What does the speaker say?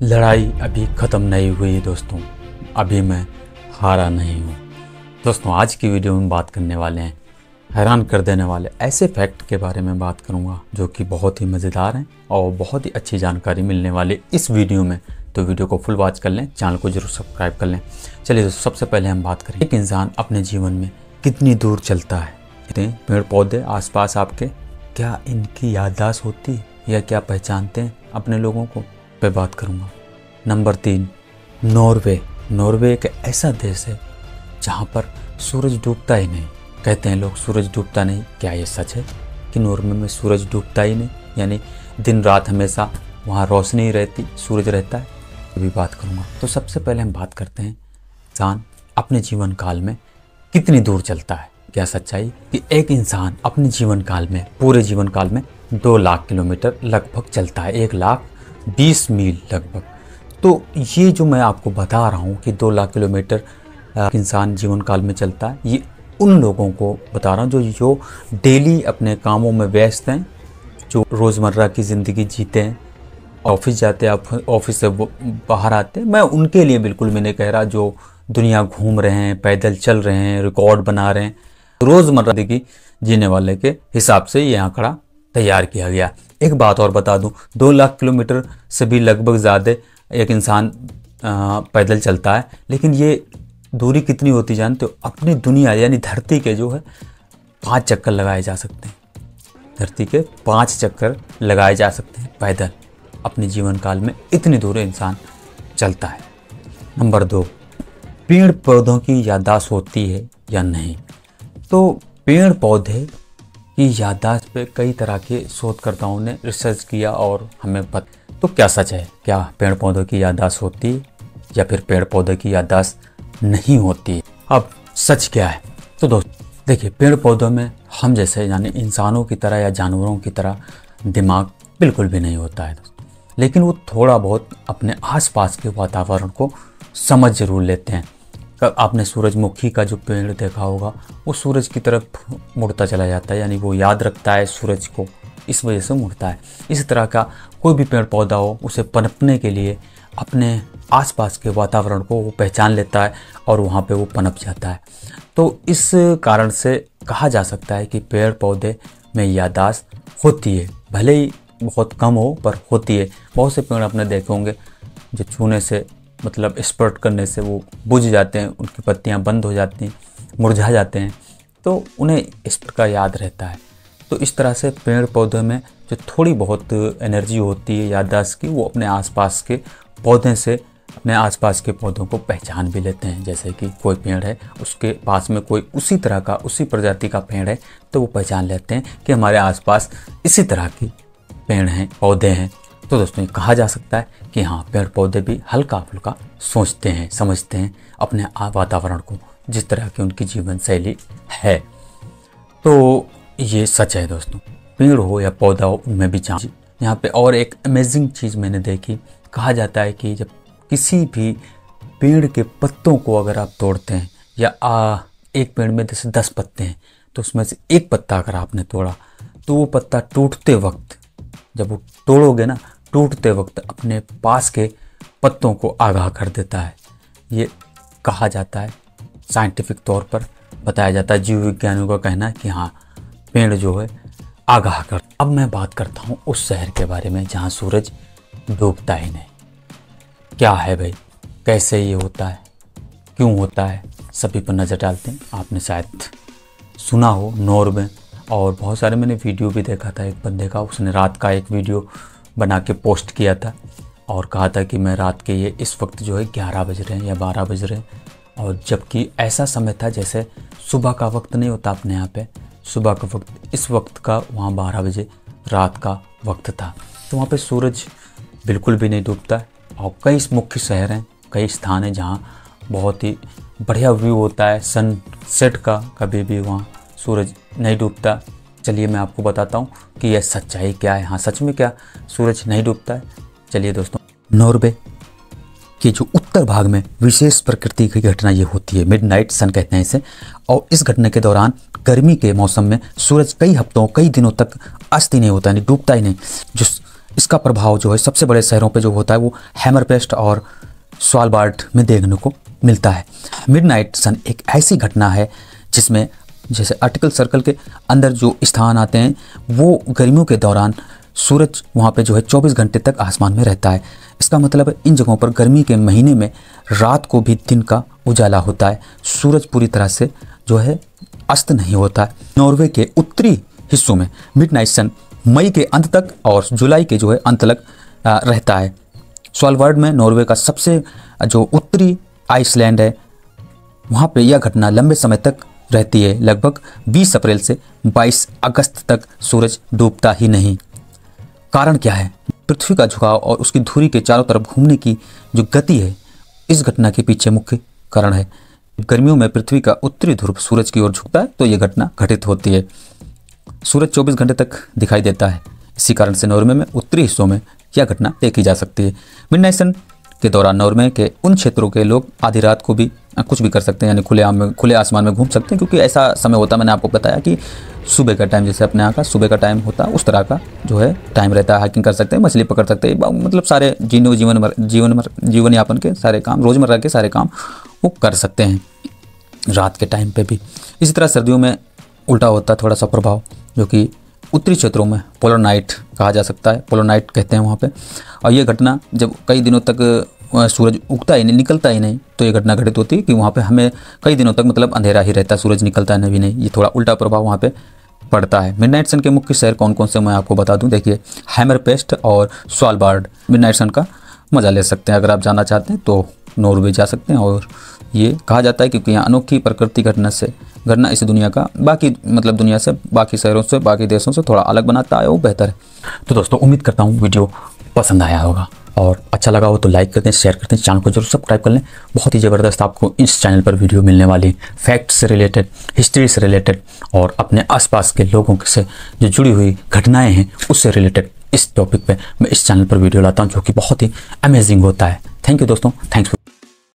लड़ाई अभी ख़त्म नहीं हुई दोस्तों, अभी मैं हारा नहीं हूँ। दोस्तों आज की वीडियो में बात करने वाले हैं हैरान कर देने वाले ऐसे फैक्ट के बारे में बात करूँगा जो कि बहुत ही मज़ेदार हैं और बहुत ही अच्छी जानकारी मिलने वाली इस वीडियो में। तो वीडियो को फुल वॉच कर लें, चैनल को जरूर सब्सक्राइब कर लें। चलिए दोस्तों, सबसे पहले हम बात करें एक इंसान अपने जीवन में कितनी दूर चलता है। पेड़ पौधे आसपास आपके, क्या इनकी याददाश्त होती है या क्या पहचानते हैं अपने लोगों को, पे बात करूँगा। Number 3, Norway. नॉर्वे एक ऐसा देश है जहाँ पर सूरज डूबता ही नहीं। कहते हैं लोग सूरज डूबता नहीं, क्या ये सच है कि नॉर्वे में सूरज डूबता ही नहीं, यानी दिन रात हमेशा वहाँ रोशनी रहती, सूरज रहता है? अभी बात करूँगा। तो सबसे पहले हम बात करते हैं इंसान अपने जीवन काल में कितनी दूर चलता है। क्या सच्चाई कि एक इंसान अपने जीवन काल में, पूरे जीवन काल में 2 लाख किलोमीटर लगभग चलता है, 1,20,000 मील लगभग। तो ये जो मैं आपको बता रहा हूँ कि 2 लाख किलोमीटर इंसान जीवन काल में चलता है, ये उन लोगों को बता रहा हूँ जो डेली अपने कामों में व्यस्त हैं, जो रोज़मर्रा की ज़िंदगी जीते हैं, ऑफिस जाते हैं, ऑफिस से बाहर आते हैं। मैं उनके लिए बिल्कुल भी नहीं कह रहा जो दुनिया घूम रहे हैं, पैदल चल रहे हैं, रिकॉर्ड बना रहे हैं। रोज़मर्रा ज़िंदगी जीने वाले के हिसाब से ये आंकड़ा तैयार किया गया। एक बात और बता दूं, 2 लाख किलोमीटर से भी लगभग ज़्यादा एक इंसान पैदल चलता है, लेकिन ये दूरी कितनी होती जानते हो? अपनी दुनिया यानी धरती के जो है 5 चक्कर लगाए जा सकते हैं। धरती के 5 चक्कर लगाए जा सकते हैं पैदल अपने जीवन काल में, इतनी दूर इंसान चलता है। नंबर 2, पेड़ पौधों की याददाश्त होती है या नहीं। तो पेड़ पौधे की याददाश्त पे कई तरह के शोधकर्ताओं ने रिसर्च किया और हमें पता। तो क्या सच है, क्या पेड़ पौधों की याददाश्त होती है या फिर पेड़ पौधों की याददाश्त नहीं होती है? अब सच क्या है? तो दोस्तों देखिए, पेड़ पौधों में हम जैसे यानी इंसानों की तरह या जानवरों की तरह दिमाग बिल्कुल भी नहीं होता है दोस्तों, लेकिन वो थोड़ा बहुत अपने आसपास के वातावरण को समझ जरूर लेते हैं। आपने सूरजमुखी का जो पेड़ देखा होगा, वो सूरज की तरफ मुड़ता चला जाता है, यानी वो याद रखता है सूरज को, इस वजह से मुड़ता है। इसी तरह का कोई भी पेड़ पौधा हो, उसे पनपने के लिए अपने आसपास के वातावरण को वो पहचान लेता है और वहाँ पे वो पनप जाता है। तो इस कारण से कहा जा सकता है कि पेड़ पौधे में याददाश्त होती है, भले ही बहुत कम हो पर होती है। बहुत से पेड़ आपने देखे होंगे जो छूने से, मतलब स्पर्ट करने से वो बुझ जाते हैं, उनकी पत्तियां बंद हो जाती हैं, मुरझा जाते हैं, तो उन्हें इस प्रकार याद रहता है। तो इस तरह से पेड़ पौधों में जो थोड़ी बहुत एनर्जी होती है याददाश्त की, वो अपने आसपास के पौधे से अपने आसपास के पौधों को पहचान भी लेते हैं। जैसे कि कोई पेड़ है, उसके पास में कोई उसी तरह का, उसी प्रजाति का पेड़ है, तो वो पहचान लेते हैं कि हमारे आसपास इसी तरह के पेड़ हैं, पौधे हैं। तो दोस्तों कहा जा सकता है कि हाँ, पेड़ पौधे भी हल्का फुल्का सोचते हैं, समझते हैं अपने वातावरण को, जिस तरह की उनकी जीवन शैली है। तो ये सच है दोस्तों, पेड़ हो या पौधा हो, उनमें भी जान। यहाँ पे और एक अमेजिंग चीज़ मैंने देखी, कहा जाता है कि जब किसी भी पेड़ के पत्तों को अगर आप तोड़ते हैं, या एक पेड़ में जैसे 10 पत्ते हैं, तो उसमें से एक पत्ता अगर आपने तोड़ा, तो वो पत्ता टूटते वक्त, जब वो तोड़ोगे ना, टूटते वक्त अपने पास के पत्तों को आगाह कर देता है। ये कहा जाता है, साइंटिफिक तौर पर बताया जाता है, जीव विज्ञानियों का कहना है कि हाँ, पेड़ जो है आगाह कर। अब मैं बात करता हूँ उस शहर के बारे में जहाँ सूरज डूबता ही नहीं। क्या है भाई, कैसे ये होता है, क्यों होता है, सभी पर नज़र डालते हैं। आपने शायद सुना हो नॉर्वे, और बहुत सारे मैंने वीडियो भी देखा था। एक बंदे का, उसने रात का एक वीडियो बना के पोस्ट किया था और कहा था कि मैं रात के ये इस वक्त जो है 11 बज रहे हैं या 12 बज रहे हैं, और जबकि ऐसा समय था जैसे सुबह का वक्त नहीं होता अपने यहाँ पे, सुबह का वक्त, इस वक्त का वहाँ 12 बजे रात का वक्त था। तो वहाँ पे सूरज बिल्कुल भी नहीं डूबता है। और कई मुख्य शहर हैं, कई स्थान हैं जहाँ बहुत ही बढ़िया व्यू होता है सनसेट का, कभी भी वहाँ सूरज नहीं डूबता। चलिए मैं आपको बताता हूँ कि यह सच्चाई क्या है। हाँ, सच में क्या सूरज नहीं डूबता है? चलिए दोस्तों, नॉर्वे के जो उत्तर भाग में विशेष प्रकृति की घटना ये होती है, मिडनाइट सन कहते हैं इसे। और इस घटना के दौरान गर्मी के मौसम में सूरज कई हफ्तों, कई दिनों तक अस्त ही नहीं होता, यानी डूबता ही नहीं। जो इसका प्रभाव जो है सबसे बड़े शहरों पे जो होता है वो हैमरपेस्ट और स्वालबार्ड में देखने को मिलता है। मिडनाइट सन एक ऐसी घटना है जिसमें जैसे आर्टिकल सर्कल के अंदर जो स्थान आते हैं वो गर्मियों के दौरान सूरज वहाँ पे जो है 24 घंटे तक आसमान में रहता है। इसका मतलब है इन जगहों पर गर्मी के महीने में रात को भी दिन का उजाला होता है, सूरज पूरी तरह से जो है अस्त नहीं होता है। नॉर्वे के उत्तरी हिस्सों में मिडनाइट सन मई के अंत तक और जुलाई के जो है अंत तक रहता है। स्वालबार्ड में नॉर्वे का सबसे जो उत्तरी आइसलैंड है वहाँ पे यह घटना लंबे समय तक रहती है। लगभग 20 अप्रैल से 22 अगस्त तक सूरज डूबता ही नहीं। कारण क्या है? पृथ्वी का झुकाव और उसकी धुरी के चारों तरफ घूमने की जो गति है इस घटना के पीछे मुख्य कारण है। गर्मियों में पृथ्वी का उत्तरी ध्रुव सूरज की ओर झुकता है तो ये घटना घटित होती है। सूरज 24 घंटे तक दिखाई देता है। इसी कारण से नॉर्वे में उत्तरी हिस्सों में यह घटना देखी जा सकती है। मिडनाइट सन के दौरान नॉर्वे के उन क्षेत्रों के लोग आधी रात को भी कुछ भी कर सकते हैं, यानी खुले आसमान में घूम सकते हैं, क्योंकि ऐसा समय होता है, मैंने आपको बताया कि सुबह का टाइम, जैसे अपने यहाँ का सुबह का टाइम होता है उस तरह का जो है टाइम रहता है। हाइकिंग कर सकते हैं, मछली पकड़ सकते हैं, मतलब सारे जीवन यापन के सारे काम, रोज़मर्रा के सारे काम वो कर सकते हैं रात के टाइम पे भी। इसी तरह सर्दियों में उल्टा होता है थोड़ा सा प्रभाव, जो कि उत्तरी क्षेत्रों में पोलर नाइट कहा जा सकता है, पोलर नाइट कहते हैं वहाँ पे। और ये घटना जब कई दिनों तक सूरज उगता ही नहीं, निकलता ही नहीं, तो ये घटना घटित होती है कि वहाँ पे हमें कई दिनों तक मतलब अंधेरा ही रहता है, सूरज निकलता है नहीं। ये थोड़ा उल्टा प्रभाव वहाँ पे पड़ता है। मिडनाइट सन के मुख्य शहर कौन कौन से मैं आपको बता दूं। देखिए, हैमरपेस्ट और स्वालबार्ड मिडनाइट सन का मज़ा ले सकते हैं। अगर आप जाना चाहते हैं तो नॉर्वे जा सकते हैं। और ये कहा जाता है क्योंकि यहाँ अनोखी प्रकृति घटना इस दुनिया का बाकी मतलब दुनिया से, बाकी शहरों से, बाकी देशों से थोड़ा अलग बनाता है, वो बेहतर है। तो दोस्तों उम्मीद करता हूँ वीडियो पसंद आया होगा, और अच्छा लगा हो तो लाइक करते हैं, शेयर करते हैं, चैनल को जरूर सब्सक्राइब कर लें। बहुत ही ज़बरदस्त आपको इस चैनल पर वीडियो मिलने वाली, फैक्ट से रिलेटेड, हिस्ट्री से रिलेटेड और अपने आसपास के लोगों से जो जुड़ी हुई घटनाएं हैं उससे रिलेटेड इस टॉपिक पे मैं इस चैनल पर वीडियो लाता हूं, जो कि बहुत ही अमेजिंग होता है। थैंक यू दोस्तों, थैंक्स।